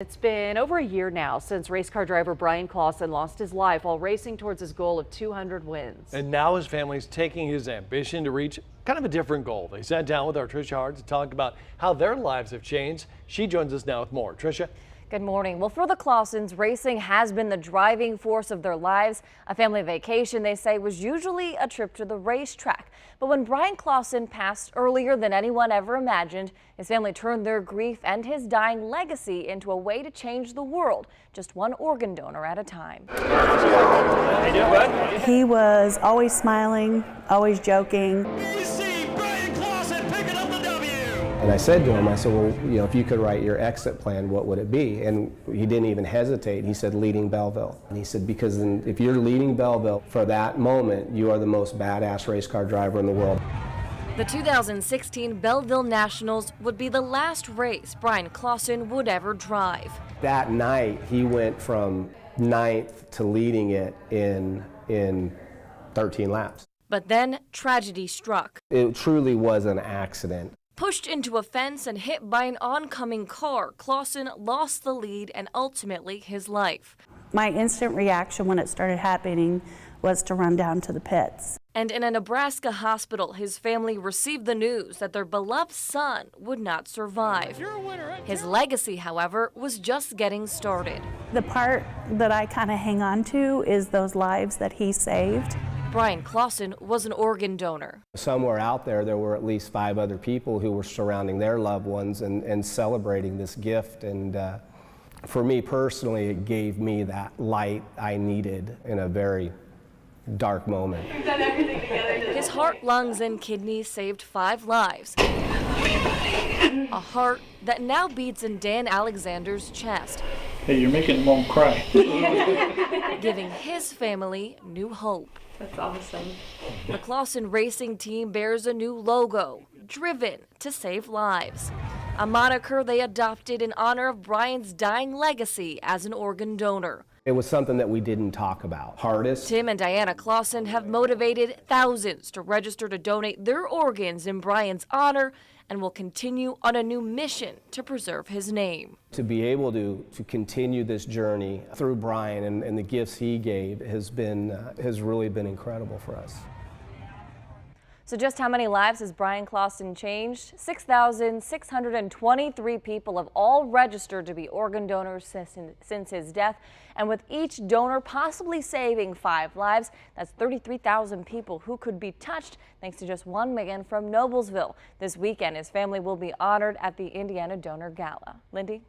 It's been over a year now since race car driver Bryan Clauson lost his life while racing towards his goal of 200 wins. And now his family's taking his ambition to reach kind of a different goal. They sat down with our Tricia Hart to talk about how their lives have changed. She joins us now with more. Tricia. Good morning. Well, for the Clausons, racing has been the driving force of their lives. A family vacation, they say, was usually a trip to the racetrack. But when Bryan Clauson passed earlier than anyone ever imagined, his family turned their grief and his dying legacy into a way to change the world, just one organ donor at a time. He was always smiling, always joking. And I said to him, I said, well, if you could write your exit plan, what would it be? And he didn't even hesitate. He said, leading Belleville. And he said, because if you're leading Belleville for that moment, you are the most badass race car driver in the world. The 2016 Belleville Nationals would be the last race Bryan Clauson would ever drive. That night, he went from 9th to leading it in 13 laps. But then tragedy struck. It truly was an accident. Pushed into a fence and hit by an oncoming car, Clauson lost the lead and ultimately his life. My instant reaction when it started happening was to run down to the pits. And in a Nebraska hospital, his family received the news that their beloved son would not survive. His legacy, however, was just getting started. The part that I kind of hang on to is those lives that he saved. Bryan Clauson was an organ donor. Somewhere out there, there were at least 5 other people who were surrounding their loved ones and celebrating this gift. And for me personally, it gave me that light I needed in a very dark moment. We've done everything together. His heart, lungs, and kidneys saved 5 lives. A heart that now beats in Dan Alexander's chest. Hey, you're making Mom cry. Giving his family new hope. That's awesome. The Clauson racing team bears a new logo, Driven to Save Lives, a moniker they adopted in honor of Bryan's dying legacy as an organ donor. It was something that we didn't talk about. Hardest. Tim and Diana Clauson have motivated thousands to register to donate their organs in Bryan's honor and will continue on a new mission to preserve his name. To be able to continue this journey through Bryan and the gifts he gave has really been incredible for us. So just how many lives has Bryan Clauson changed? 6,623 people have all registered to be organ donors since his death. And with each donor possibly saving 5 lives, that's 33,000 people who could be touched thanks to just one man from Noblesville. This weekend, his family will be honored at the Indiana Donor Gala. Lindy?